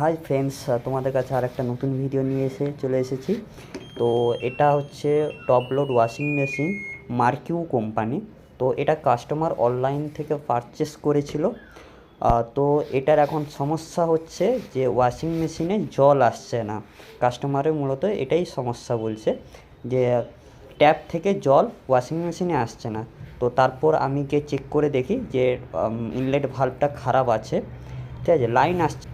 Hi friends, তোমাদের কাছে আর একটা নতুন ভিডিও নিয়ে চলে এসেছি। তো এটা হচ্ছে top load washing machine, Marq company. তো এটা কাস্টমার অনলাইন থেকে পারচেস করেছিল। তো এটার এখন সমস্যা হচ্ছে যে ওয়াশিং মেশিনে জল আসছে না। কাস্টমারের মূলত এটাই সমস্যা বলছে যে ট্যাপ থেকে জল ওয়াশিং মেশিনে আসছে না। তো তারপর আমি গিয়ে চেক করে দেখি যে ইনলেট ভাল্বটা খারাপ আছে, ঠিক আছে, লাইন আসছে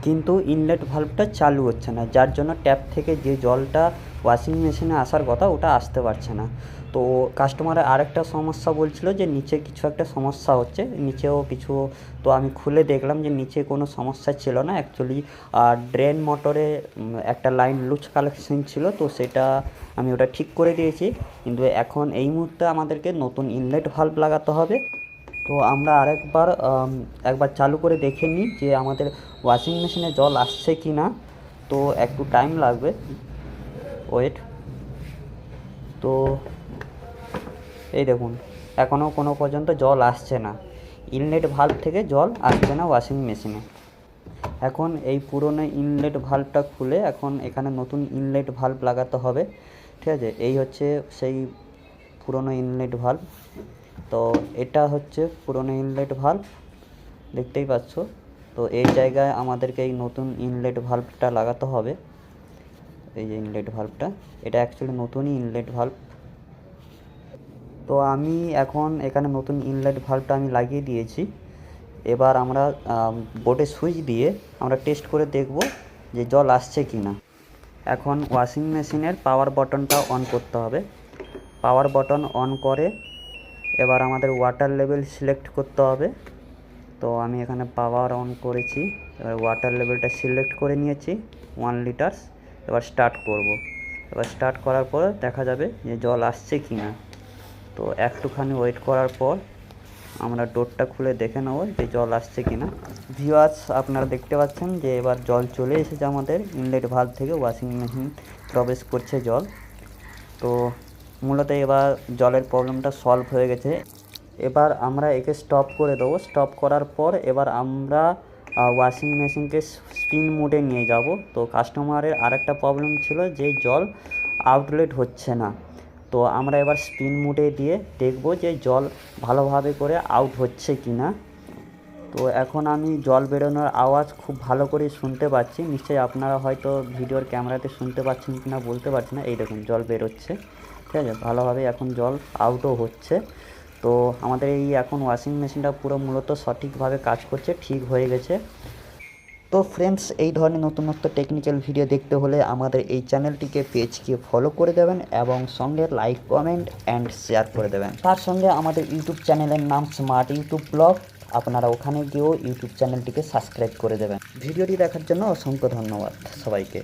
কিন্তু ইনলেট ভাল্বটা চালু হচ্ছে না, যার জন্য ট্যাপ থেকে যে জলটা ওয়াশিং মেশিনে আসার কথা ওটা আসতে পারছে না। তো কাস্টমারের আরেকটা সমস্যা বলছিল যে নিচে কিছু একটা সমস্যা হচ্ছে, নিচেও কিছু। তো আমি খুলে দেখলাম যে নিচে কোনো সমস্যা ছিল না অ্যাকচুয়ালি। ড্রেন মোটরে একটা লাইন লুজ কালেকশন ছিল, তো সেটা আমি ওটা ঠিক করে দিয়েছি। কিন্তু এখন এই মুহূর্তে আমাদেরকে নতুন ইনলেট ভাল্ব লাগাতে হবে। তো আমরা একবার চালু করে দেখে নিই যে আমাদের ওয়াশিং মেশিনে জল আসছে কি না। তো একটু টাইম লাগবে, ওয়েট। তো এই দেখুন, এখনও কোনো পর্যন্ত জল আসছে না, ইনলেট ভাল্ব থেকে জল আসছে না ওয়াশিং মেশিনে। এখন এই পুরনো ইনলেট ভাল্বটা খুলে এখন এখানে নতুন ইনলেট ভাল্ব লাগাতে হবে, ঠিক আছে। এই হচ্ছে সেই পুরনো ইনলেট ভাল্ব। তো এটা হচ্ছে পুরনো ইনলেট ভাল্ব, দেখতেই পাচ্ছ। তো এই জায়গায় আমাদেরকে এই নতুন ইনলেট ভাল্বটা লাগাতে হবে। এই যে ইনলেট ভাল্বটা, এটা অ্যাকচুয়ালি নতুনই ইনলেট ভাল্ব। তো আমি এখন এখানে নতুন ইনলেট ভাল্বটা আমি লাগিয়ে দিয়েছি। এবার আমরা বোর্ডে সুইচ দিয়ে আমরা টেস্ট করে দেখব যে জল আসছে কি না। এখন ওয়াশিং মেশিনের পাওয়ার বাটনটা অন করতে হবে। পাওয়ার বাটন অন করে এবার আমাদের ওয়াটার লেভেল সিলেক্ট করতে হবে। তো আমি এখানে পাওয়ার অন করেছি, এবার ওয়াটার লেভেলটা সিলেক্ট করে নিয়েছি 1 লিটার। এবার স্টার্ট করব। এবার স্টার্ট করার পর দেখা যাবে যে জল আসছে কি না। তো একটুখানি ওয়েট করার পর আমরা ডোরটা খুলে দেখে নেব যে জল আসছে কি না। ভিউয়ার্স, আপনারা দেখতে পাচ্ছেন যে এবার জল চলে এসেছে আমাদের ইনলেট ভাল্ব থেকে ওয়াশিং মেশিন প্রবেশ করছে জল। তো মূলত এবার জলের প্রবলেমটা সলভ হয়ে গেছে। এবার আমরা একে স্টপ করে দেবো। স্টপ করার পর এবার আমরা ওয়াশিং মেশিনকে স্পিন মোডে নিয়ে যাব। তো কাস্টমারের আরেকটা প্রবলেম ছিল যে জল আউটলেট হচ্ছে না। তো আমরা এবার স্পিন মোডে দিয়ে দেখব যে জল ভালোভাবে করে আউট হচ্ছে কি না। তো এখন আমি জল বেরোনোর আওয়াজ খুব ভালো করে শুনতে পাচ্ছি। নিশ্চয়ই আপনারা হয়তো ভিডিওর ক্যামেরাতে শুনতে পাচ্ছেন কি না বলতে পারছি না। এই দেখুন জল বেরোচ্ছে, ঠিক আছে, ভালোভাবে এখন জল আউটও হচ্ছে। তো আমাদের এই এখন ওয়াশিং মেশিনটা পুরো মূলত সঠিকভাবে কাজ করছে, ঠিক হয়ে গেছে। তো ফ্রেন্ডস, এই ধরনের নতুন টেকনিক্যাল ভিডিও দেখতে হলে আমাদের এই চ্যানেলটিকে পেজকে ফলো করে দেবেন এবং সঙ্গে লাইক, কমেন্ট অ্যান্ড শেয়ার করে দেবেন। তার সঙ্গে আমাদের ইউটিউব চ্যানেলের নাম স্মার্ট ইউটিউব ব্লগ, আপনারা ওখানে গিয়েও ইউটিউব চ্যানেলটিকে সাবস্ক্রাইব করে দেবেন। ভিডিওটি দেখার জন্য অসংখ্য ধন্যবাদ সবাইকে।